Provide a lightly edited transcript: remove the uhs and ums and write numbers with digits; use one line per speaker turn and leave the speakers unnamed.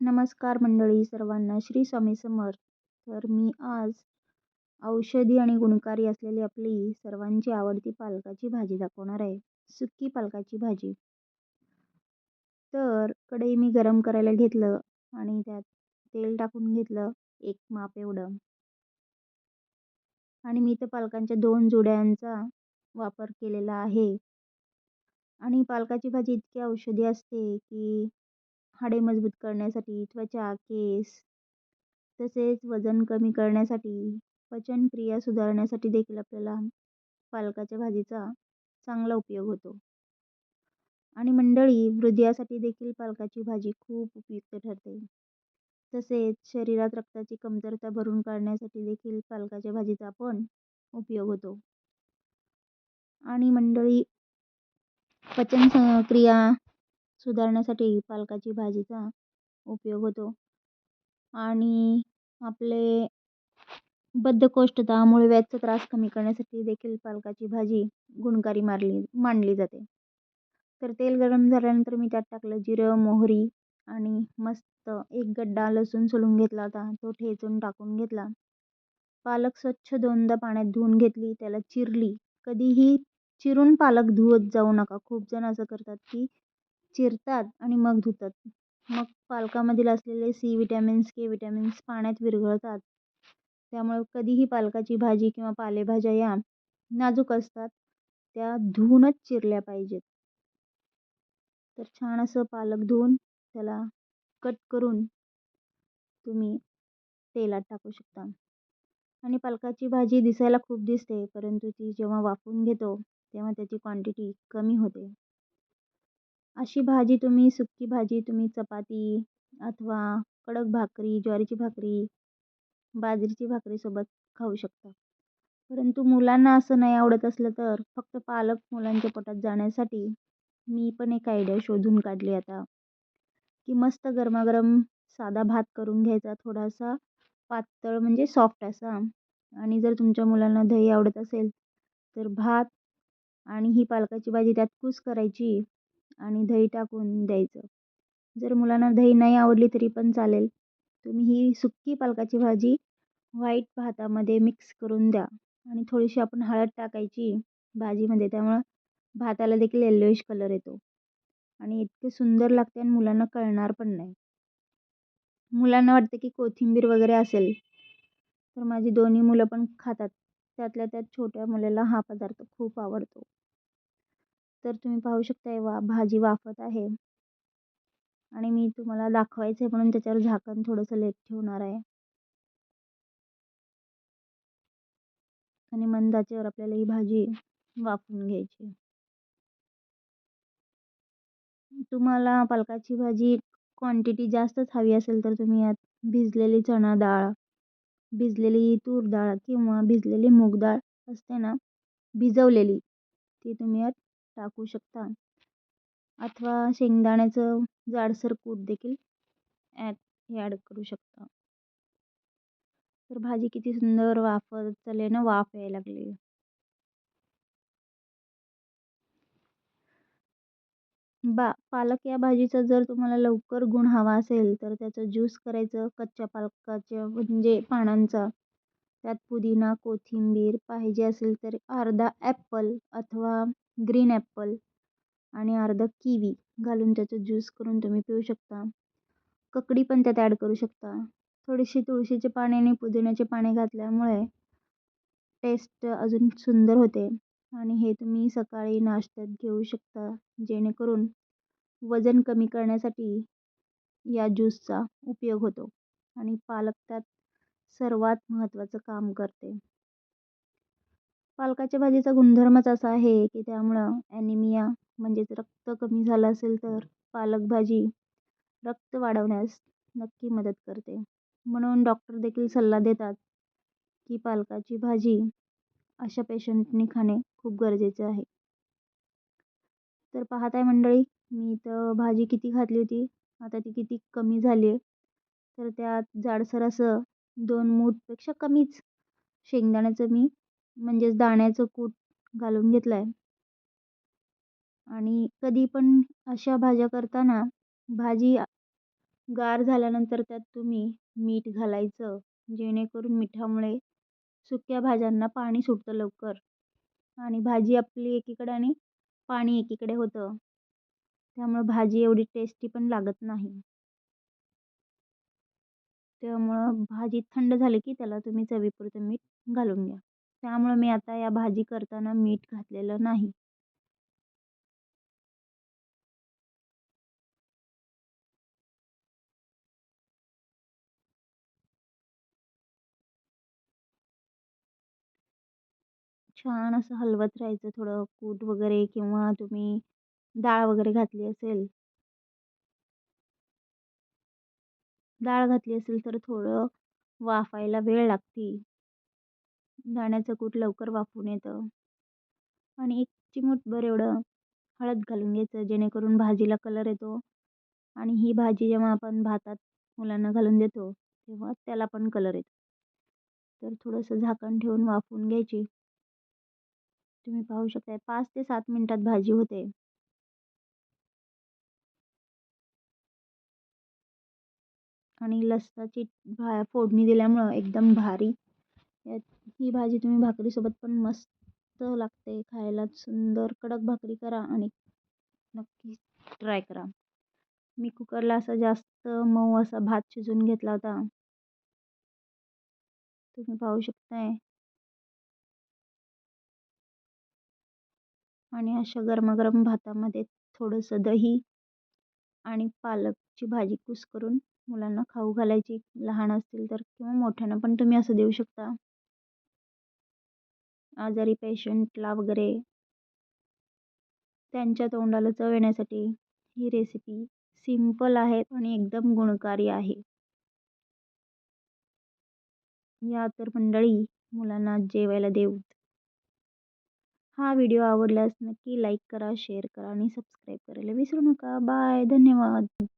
नमस्कार मंडळी सर्वांना, श्री स्वामी समर्थ. तर मी आज औषधी आणि गुणकारी असलेली आपली सर्वांची आवडती पालकाची भाजी दाखवणार आहे. सुकी पालकाची भाजी. तर कढई मी गरम करायला घेतलं आणि त्यात तेल टाकून घेतलं, एक माप एवढं. आणि मी तर पालकांच्या 2 जुड्यांचा वापर केलेला आहे. आणि पालकाची भाजी इतकी औषधी असते की हाडे मजबूत करण्यासाठी, त्वचा, केस, तसेच वजन कमी करण्यासाठी, पचनक्रिया सुधारण्यासाठी देखील आपल्याला पालकाच्या भाजीचा चांगला उपयोग होतो. आणि मंडळी, हृदयासाठी देखील पालकाची भाजी खूप उपयुक्त ठरते. तसेच शरीरात रक्ताची कमतरता भरून काढण्यासाठी देखील पालकाच्या भाजीचा पण उपयोग होतो. आणि मंडळी, पचन क्रिया सुधारण्यासाठी पालकाची भाजीचा उपयोग होतो. आणि आपले बद्धकोष्ठता, मूळव्याधचा त्रास कमी करण्यासाठी देखील पालकाची भाजी गुणकारी मानली जाते. तर तेल गरम झाल्यानंतर मी त्यात टाकलं जिरं, मोहरी आणि मस्त एक गड्डा लसूण सोलून घेतला होता, तो ठेचून टाकून घेतला. पालक स्वच्छ 2दा पाण्यात धुवून घेतली, त्याला चिरली. कधीही चिरून पालक धुवत जाऊ नका. खूप जण असं करतात की चिरतात आणि मग धुतात. मग पालकामधील असलेले सी विटॅमिन्स, के विटॅमिन्स पाण्यात विरघळतात. त्यामुळे कधीही पालकाची भाजी किंवा पालेभाज्या या नाजूक असतात, त्या धुवूनच चिरल्या पाहिजेत. तर छान असं पालक धुवून त्याला कट करून तुम्ही तेलात टाकू शकता. आणि पालकाची भाजी दिसायला खूप दिसते, परंतु ती जेव्हा वाफवून घेतो तेव्हा त्याची क्वांटिटी कमी होते. अशी भाजी सुकी भाजी तुम्ही चपाती अथवा कडक भाकरी, ज्वारीची भाकरी, बाजरीची भाकरीसोबत खाऊ शकता. परंतु मुलांना असं नाही आवडत असलं तर फक्त पालक मुलांच्या पोटात जाण्यासाठी मी पण एक आयडिया शोधून काढली आता, की मस्त गरमागरम साधा भात करून घ्यायचा, थोडासा पातळ म्हणजे सॉफ्ट असा. आणि जर तुमच्या मुलांना दही आवडत असेल तर भात आणि ही पालकाची भाजी त्यात कूस करायची आणि दही टाकून द्यायचं. जर मुलांना दही नाही आवडली तरी पण चालेल. तुम्ही ही सुकी पालकाची भाजी व्हाईट भातामध्ये मिक्स करून द्या. आणि थोडीशी आपण हळद टाकायची भाजीमध्ये, त्यामुळं भाताला देखील येल्लोइश कलर येतो आणि इतके सुंदर लागते आणि मुलांना कळणार पण नाही. मुलांना वाटतं की कोथिंबीर वगैरे असेल, तर माझी दोन्ही मुलं पण खातात. त्यातल्या त्यात छोट्या मुलाला हा पदार्थ खूप आवडतो. तर तुम्ही पाहू शकता भाजी वाफत आहे आणि मी तुम्हाला दाखवायचं आहे म्हणून त्याच्यावर झाकण थोडंसं लेट ठेवणार आहे. आणि मंद आचेवर आपल्याला ही भाजी वाफवून घ्यायची. तुम्हाला पालकाची भाजी क्वांटिटी जास्तच हवी असेल तर तुम्ही यात भिजलेली चणा डाळ, भिजलेली तूर डाळ किंवा भिजलेली मूग डाळ असते ना, भिजवलेली, ती तुम्ही यात टाकू शकता. अथवा शेंगदाण्याचं जाडसर कूट देखील ॲड करू शकता. तर भाजी किती सुंदर वाफत चालली ना, वाफ यायला लागली. पालक या भाजीचा जर तुम्हाला लवकर गुण हवा असेल तर त्याचं ज्यूस करायचं कच्च्या पालकाच्या म्हणजे पानांचा. त्यात पुदिना, कोथिंबीर पाहिजे असेल तर अर्धा ॲपल अथवा ग्रीन ॲपल आणि अर्धा किवी घालून त्याचं ज्यूस करून तुम्ही पिऊ शकता. ककडी पण त्यात ॲड करू शकता. थोडीशी तुळशीचे पाने आणि पुदिन्याचे पाने घातल्यामुळे टेस्ट अजून सुंदर होते. आणि हे तुम्ही सकाळी नाश्त्यात घेऊ शकता, जेणेकरून वजन कमी करण्यासाठी या ज्यूसचा उपयोग होतो. आणि पालक त्यात सर्वात महत्त्वाचं काम करते. पालकाच्या भाजीचा गुणधर्मच असा आहे की त्यामुळं ॲनिमिया म्हणजेच रक्त कमी झालं असेल तर पालक भाजी रक्त वाढवण्यास नक्की मदत करते. म्हणून डॉक्टर देखील सल्ला देतात की पालकाची भाजी अशा पेशंटनी खाणे खूप गरजेचे आहे. तर पाहत आहे मंडळी, मी तर भाजी किती घातली होती, आता ती किती कमी झाली आहे. तर त्यात जाडसर असं 2 मूठपेक्षा कमीच शेंगदाण्याचं मी म्हणजेच दाण्याचं कूट घालून घेतलं आहे. आणि कधी पण अशा भाज्या करताना भाजी गार झाल्यानंतर त्यात तुम्ही मीठ घालायचं, जेणेकरून मिठामुळे सुक्या भाज्यांना पाणी सुटतं लवकर आणि भाजी आपली एकीकडे आणि पाणी एकीकडे होतं. त्यामुळं भाजी एवढी टेस्टी पण लागत नाही. त्यामुळं भाजी थंड झाली की त्याला तुम्ही चवीपुरतं मीठ घालून घ्या. त्यामुळं मी आता या भाजी करताना मीठ घातलेलं नाही. छान असं हलवत राहायचं थोडं कूट वगैरे किंवा तुम्ही डाळ वगैरे घातली असेल डाळ घातली असेल तर थोडं वाफायला वेळ लागते. दाण्याचं कूट लवकर वाफून येतं आणि एक चिमूटभर एवढं हळद घालून घ्यायचं जेणेकरून भाजीला कलर येतो आणि ही भाजी जेव्हा आपण भातात मुलांना घालून देतो, तेव्हा त्याला पण कलर येतो. तर थोडंसं झाकण ठेवून वाफवून घ्यायची. तुम्ही पाहू शकता 5 ते 7 मिनिटात भाजी होते. आणि लसणाची फोडणी दिल्यामुळं एकदम भारी ही भाजी तुम्ही भाकरीसोबत पण मस्त लागते खायला. सुंदर कडक भाकरी करा आणि नक्की ट्राय करा. मी कुकरला असा जास्त मऊ असा भात शिजवून घेतला होता. तुम्ही पाहू शकताय. आणि अशा गरमागरम भातामध्ये थोडंसं दही आणि पालकची भाजी कुस्करून मुलांना खाऊ घालायची. लहान असतील तर किंवा मोठ्यांना पण तुम्ही असं देऊ शकता. आजारी पेशंटला वगैरे त्यांच्या तोंडाला चव येण्यासाठी ही रेसिपी सिंपल आहे आणि एकदम गुणकारी आहे. या तर मंडळी मुलांना जेवायला देऊ. हा व्हिडिओ आवडल्यास नक्की लाईक करा, शेअर करा आणि सबस्क्राईब करायला विसरू नका. बाय. धन्यवाद.